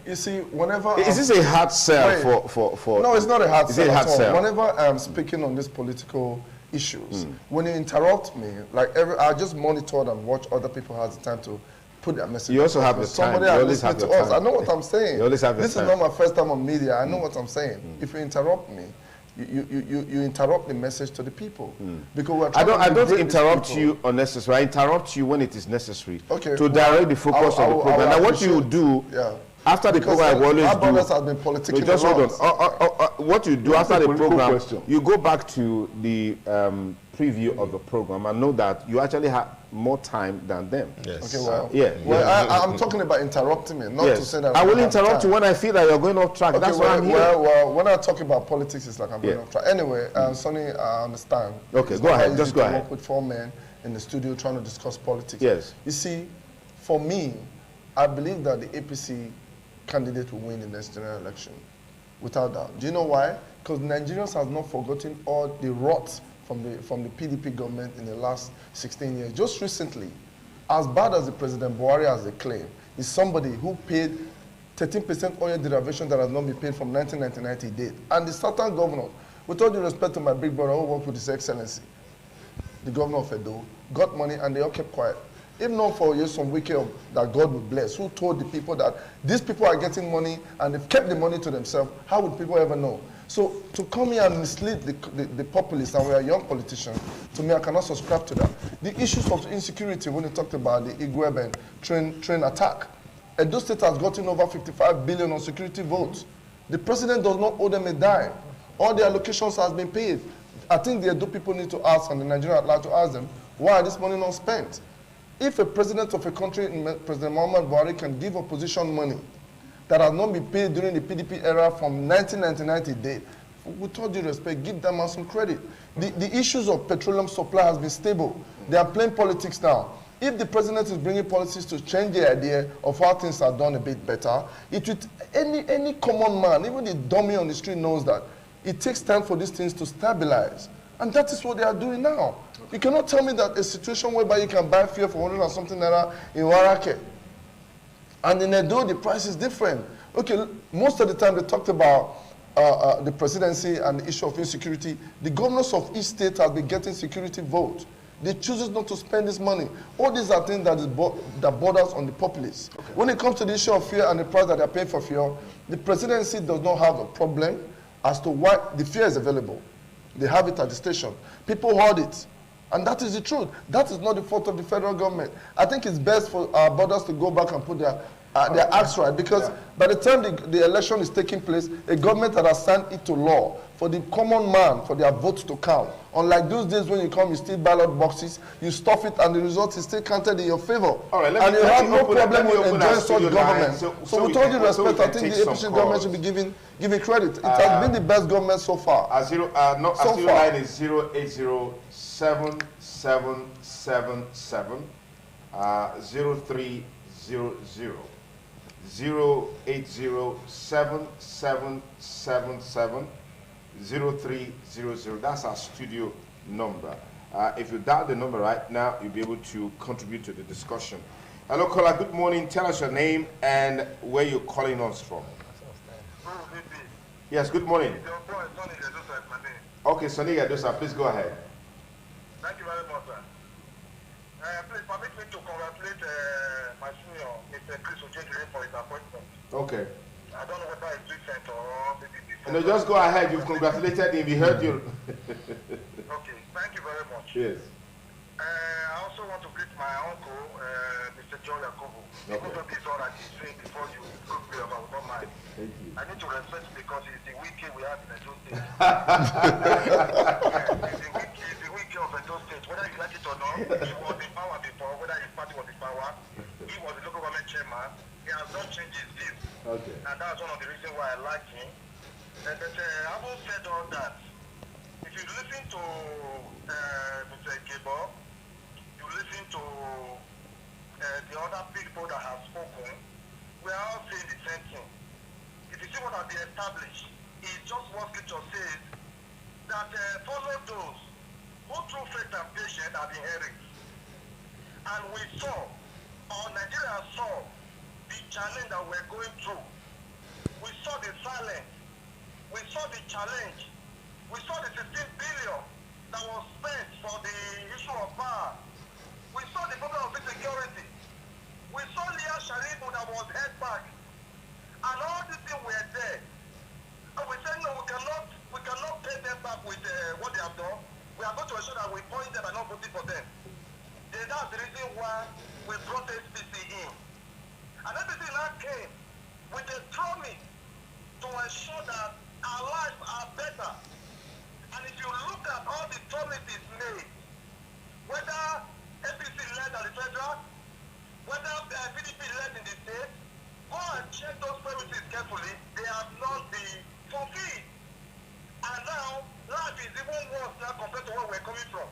You see, whenever... Is this a hard sell for... No, it's not a hard sell at all. Sell? Whenever I'm speaking on this political issues, when you interrupt me, like I just monitored and watch other people have the time to put their message. You also have the time. Somebody You has always have listened your to us. time. I know what I'm saying. You always have your This time. is not my first time on media. I know what I'm saying. If you interrupt me, you interrupt the message to the people. Because we're trying I don't to interrupt you unnecessarily. I interrupt you when it is necessary to well, direct the focus of the program. Now, what you do after the program, I always our do. brothers have been politicking. No, just hold on. What you do after the program, you go back to the preview of the program and know that you actually have more time than them. Yes. Okay, I'm talking about interrupting me, not to say that I will interrupt you when I feel that you're going off track. Okay, That's why I'm here. Well, when I talk about politics, it's like I'm going off track. Anyway, Sonny, I understand. Okay, it's go ahead. Just go to ahead. Work with 4 men in the studio trying to discuss politics. Yes. You see, for me, I believe that the APC candidate will win the next general election, without doubt. Do you know why? Because Nigerians have not forgotten all the rot from the PDP government in the last 16 years. Just recently, as bad as the President Buhari has a claim, is somebody who paid 13% oil derivation that has not been paid from 1999 to date. And the Southern governor, with all due respect to my big brother who worked with His Excellency, the governor of Edo, got money and they all kept quiet. If not for some wicked that God will bless, who told the people that these people are getting money and they've kept the money to themselves, how would people ever know? So to come here and mislead the populace, and we are young politicians, to me, I cannot subscribe to that. The issues of insecurity, when you talked about the Igweben train attack, Edo State has gotten over 55 billion on security votes. The president does not owe them a dime. All the allocations has been paid. I think the Edo people need to ask, and the Nigerian at large to ask them, why is this money not spent? If a president of a country, President Muhammad Buhari, can give opposition money that has not been paid during the PDP era from 1999 to date, with all due respect, give them some credit. The issues of petroleum supply has been stable. They are playing politics now. If the president is bringing policies to change the idea of how things are done a bit better, it would, any common man, even the dummy on the street knows that it takes time for these things to stabilize. And that is what they are doing now. You cannot tell me that a situation whereby you can buy fuel for 100 and something naira in Warake, and in Edo the price is different. Okay, most of the time they talked about the presidency and the issue of insecurity. The governors of each state have been getting security votes. They choose not to spend this money. All these are things that borders on the populace. Okay. When it comes to the issue of fuel and the price that they are paying for fuel, the presidency does not have a problem as to why the fuel is available. They have it at the station. People hoard it. And that is the truth. That is not the fault of the federal government. I think it's best for our borders to go back and put their They are asked right because by the time the election is taking place, a government that has signed it to law for the common man, for their votes to count. Unlike those days when you come, you steal ballot boxes, you stuff it, and the result is still counted in your favor. All right, and you have no problem with enjoying such government. So with all due respect, I think the APC government should be given credit. It has been the best government so far. Our studio line is 0807777 0300. 0807777 0300. That's our studio number. If you dial the number right now, you'll be able to contribute to the discussion. Hello, caller. Good morning. Tell us your name and where you're calling us from. Yes, good morning. Okay, Sonny Yadosa, please go ahead. Thank you very much, sir. Please permit me to congratulate my senior, Mr. Chris Ojejire, for his appointment. Okay. I don't know whether it's recent or maybe before. No, just go ahead. You've congratulated him. We heard you. Okay, thank you very much. Yes. I also want to greet my uncle, Mr. John Yakubu. Okay. Even though this is all I can say before you prove me about not mine. Thank you. I need to respect because he's the wiki we have in Edo State. He's the wiki of Edo State. Whether you like it or not, he was in power before, whether his party was in power, he was the local government chairman. He has not changed his views. Okay. And that's one of the reasons why I like him. But having said all that, if you listen to Mr. Gabo, you listen to the other people that have spoken, we are all saying the same thing. If you see what has been established, it's just what scripture says, that follow those who through faith and patience have inherited. And we saw, or Nigeria saw, the challenge that we're going through. We saw the silence. We saw the challenge. We saw the 16 billion that was spent for the issue of power. We saw the problem of insecurity. We saw Leah Sharifu that was held back. And all these things were there. And we said, no, we cannot pay them back with what they have done. We are going to ensure that we point them and not voting for them. Then that's the reason why we brought SPC in. And SPC now came with a promise to ensure that our lives are better. And if you look at all the promises made, whether APC led at the federal, whether PDP led in the state, go and check those promises carefully. They have not been fulfilled. And now, life is even worse now compared to where we're coming from.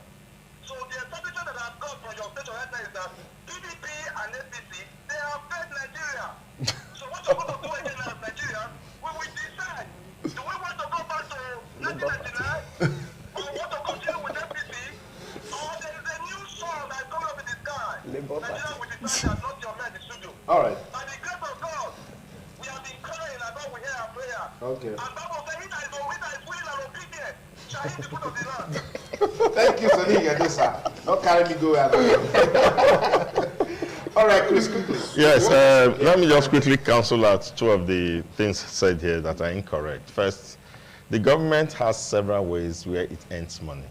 So the establishment that I've got from your station right now is that PDP and APC, they have failed Nigeria. So what you're going to do again as Nigeria, we will decide. Do we want to go back to 1999? Or want to continue with APC? Or there is a new song that's coming up in the sky? Nigeria will decide that not your man in the studio. All right. By the grace of God, we have been crying about we hear our prayer. Okay. And Bible says, he that is willing and obedient shall eat the fruit of the land. Thank you, Sonny Yadosa. Don't carry me go out. All right, Chris, quickly. Yes, let me just quickly cancel out two of the things said here that are incorrect. First, the government has several ways where it earns money.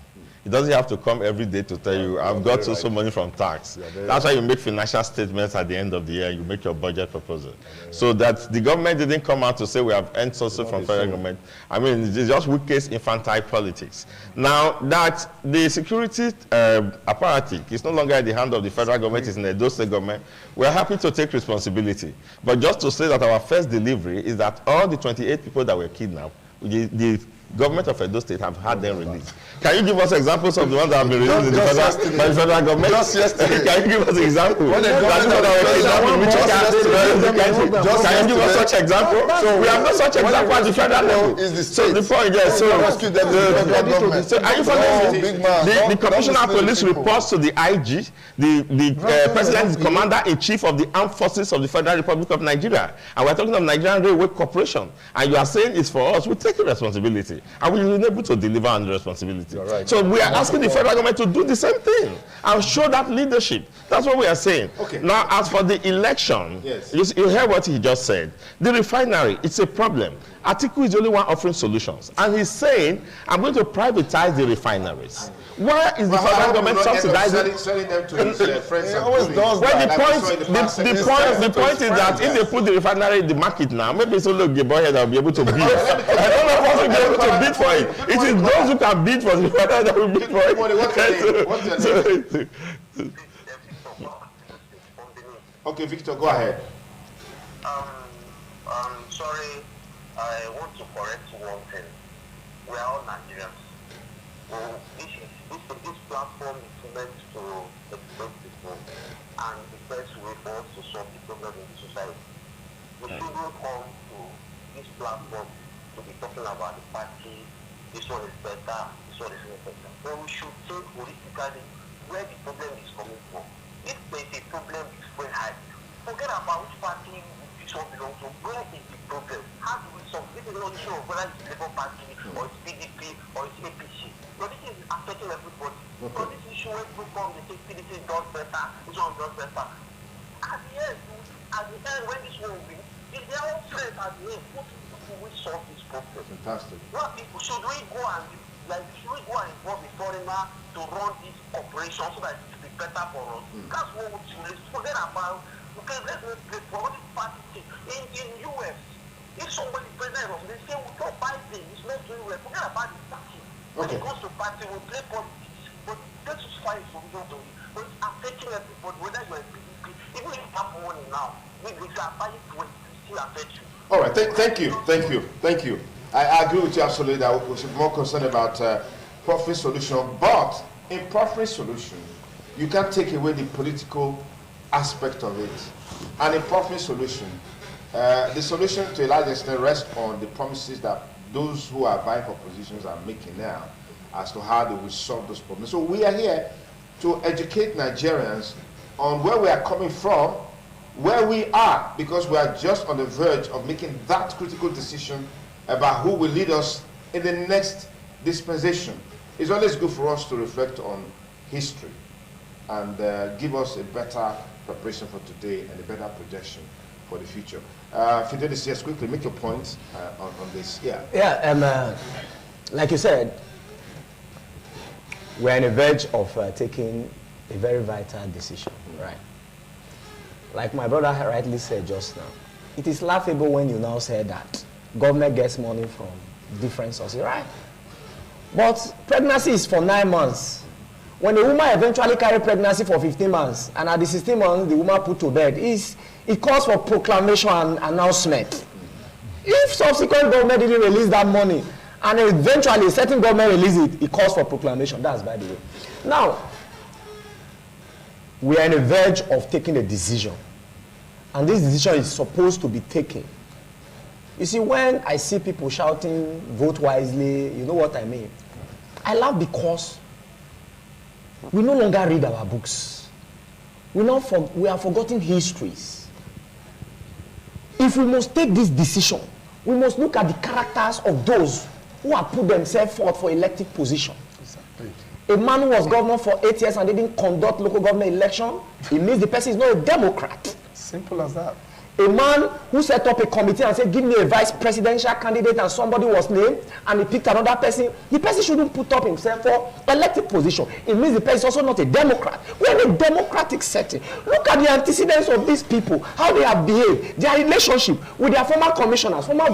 It doesn't have to come every day to tell you, I've got so money from tax. That's why you make financial statements at the end of the year, you make your budget proposal. So that the government didn't come out to say we have earned sources from federal government. I mean, it's just wicked infantile politics. Now that the security apparatus is no longer in the hand of the federal government, it's in the Edo State government, we're happy to take responsibility. But just to say that our first delivery is that all the 28 people that were kidnapped, the government of Edo State have had them released. Can you give us examples of the ones that have been released by the federal government? Just yesterday. Can you give us an example? Can you give us such example? So we have no such example at the federal level. So the point is, so are you following me? The Commissioner of Police reports to the IG, the President is Commander-in-Chief of the Armed Forces of the Federal Republic of Nigeria. And we're talking of Nigerian Railway Corporation. And you are saying it's for us, we take the responsibility. And we will be able to deliver on the responsibility. Right. So we are asking the federal government to do the same thing and show that leadership. That's what we are saying. Okay. Now, as for the election, yes, you hear what he just said. The refinery, it's a problem. Atiku is the only one offering solutions. And he's saying, I'm going to privatize the refineries. Why is the federal government subsidizing? Selling them to his friends. always does Well, that. the point is that if they put the refinery in the market now, maybe it's only Gebo here that will be able to bid. I don't know if will be able to bid for it. It is those who can bid for the refinery that will bid for it. What's your name? Okay, Victor, go ahead. Sorry, I want to correct one thing. We are all Nigerians. This platform is meant to express people and the best way for us to solve the problem in the society. We shouldn't come to this platform to be talking about the party, this one is better, this one is not better. But we should think holistically where the problem is coming from. If there is a problem with fuel hike, forget about which party this one belongs to. Where is the problem? How do we solve? This is not issue of whether it's Labour Party or it's PDP or it's APC. But this is affecting everybody. Okay. Because this issue when people come, they say PDP does better, this one does better. At the end, when this one wins, if they are all friends at the end, what will we solve this problem? Fantastic. What people should we go and involve a foreigner to run this operation so that it will be better for us? That's what we should forget about. Okay, let's not play for what this party thing. In US, if somebody president of they say we don't buy things, it's not doing well. Forget about the party. When it goes to party, we play politics. But let's just find a solution to it. But it's affecting everybody, whether you're a PDP, even if you have money now, if you are buying to it, it still affect you. All right, thank you. I agree with you absolutely that we should be more concerned about profit solution. But in profit solution, you can't take away the political aspect of it. And in profit solution, the solution to a large extent rests on the promises that those who are vying for positions are making now as to how they will solve those problems. So we are here to educate Nigerians on where we are coming from, where we are, because we are just on the verge of making that critical decision about who will lead us in the next dispensation. It's always good for us to reflect on history and give us a better preparation for today and a better projection for the future. Fidelis, yes, quickly, make your points on this. Yeah, like you said, we're on the verge of taking a very vital decision, right? Like my brother rightly said just now, it is laughable when you now say that government gets money from different sources, right? But pregnancy is for 9 months. When the woman eventually carry pregnancy for 15 months, and at the 16 months, the woman put to bed, it calls for proclamation and announcement. If subsequent government didn't release that money, and eventually a certain government release it, it calls for proclamation. That's by the way. Now, we are on the verge of taking a decision. And this decision is supposed to be taken. You see, when I see people shouting, vote wisely, you know what I mean? I laugh because we no longer read our books. We are forgotten histories. If we must take this decision, we must look at the characters of those who have put themselves forth for elective position. Exactly. A man who was governor for 8 years and didn't conduct local government election, it means the person is not a Democrat. Simple as that. A man who set up a committee and said, give me a vice presidential candidate, and somebody was named, and he picked another person, the person shouldn't put up himself for elected position. It means the person is also not a Democrat. We're in a democratic setting. Look at the antecedents of these people, how they have behaved, their relationship with their former commissioners, former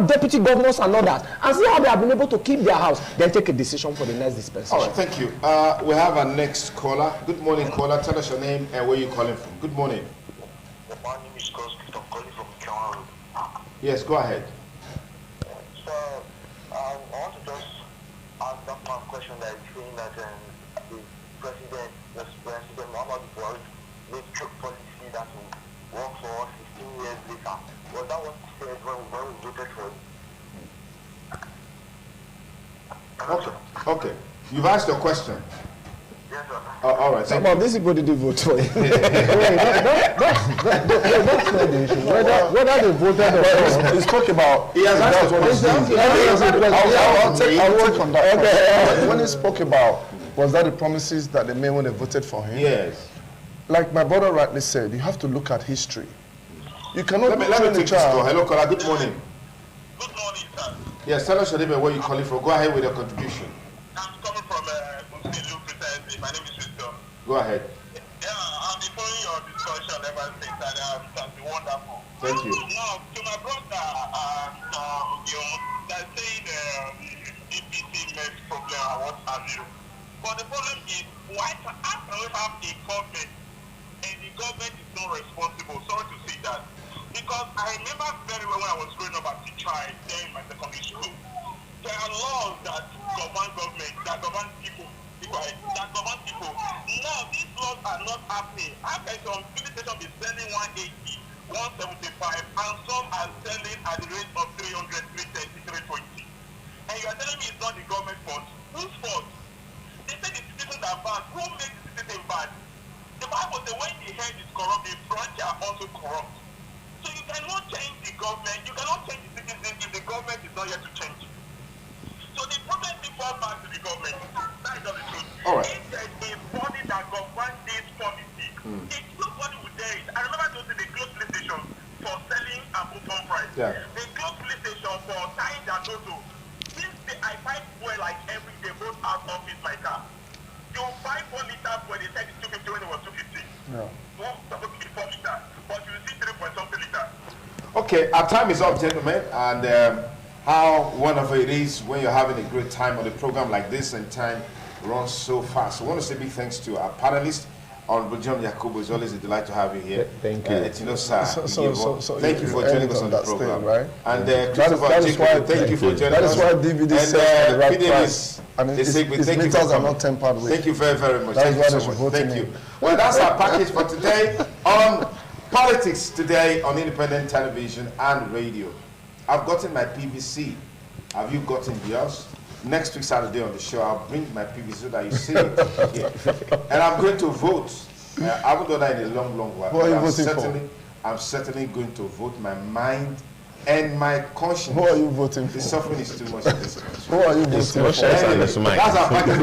deputy governors and others, and see how they have been able to keep their house, then take a decision for the next dispensation. All right, thank you. We have our next caller. Good morning, caller. Tell us your name and where you're calling from. Good morning. My name is Cosby. I'm calling from Kenya. Yes, go ahead. So, I want to just ask that one question that is saying that the President Muhammadu Buhari made a policy that will work for us 15 years later. Well, that was said when we voted for it. Okay. You've asked your question. Yes, sir. All right. Some of these people didn't vote for it. That's not the issue. Whether they voted or not, he spoke about. He has asked what I'll work on that. Okay. When he spoke about, was that the promises that they made when they voted for him? Yes. Like my brother rightly said, you have to look at history. You cannot let me take this call. Hello, caller. Good morning. Yes, tell us your name and where you calling from. Go ahead with your contribution. I'm coming from Muslim precisely. My name is Wisdom. Go ahead. Yeah, I've been following your discussion ever since, and it has been wonderful. Thank you. Now, to my brother, they're saying EPC makes problem and what have you. But the problem is, how can we have a government and the government is not responsible? Sorry to say that. Because I remember very well when I was growing up as a child, there in my secondary school, there are laws that govern government, that govern people. That govern people. Now, these laws are not happening. How can some filling station be selling 180, 175, and some are selling at the rate of 300, 330, 320? And you are telling me it's not the government fault? Whose fault? They say the citizens are bad. Who makes the citizens bad? The Bible says when the head is corrupt, the branch are also corrupt. So you cannot change the government. You cannot change the citizens if the government is not yet to change. So the problem is fall back to the government. That is not the truth. All right. If there is a body that governs this policy, if nobody would dare it. I remember those in the closed police station for selling and open price. Yeah. The closed police station for tying their toto. Since I buy fuel like every day, both out of my car. You buy 4 liters when they said it's 250 when it was 250. Yeah. Well, supposed to be 4 liters, but you see 3 point something liters. Okay, our time is up, gentlemen, and how wonderful it is when you're having a great time on a program like this and time runs so fast. So I want to say big thanks to our panelists. Honorable John Yakubu, it's always a delight to have you here. Thank you. Thank you for joining us on the program. Thing, right? And Christopher Jacob, thank you for joining us. That is why DVD says the right price. And his meters are not tampered with. Thank you very, very much. That Thank you is so why much. Thank you. in. Well, that's our package for today on Politics Today on Independent Television and Radio. I've gotten my PVC. Have you gotten yours? Next week Saturday on the show, I'll bring my PVC so that you see it here. And I'm going to vote. I haven't done that in a long, long while. Who are you I'm voting for? I'm certainly going to vote my mind and my conscience. Who are you voting for? The suffering is too much in this country. Who are you voting for? Anyway, that's our package.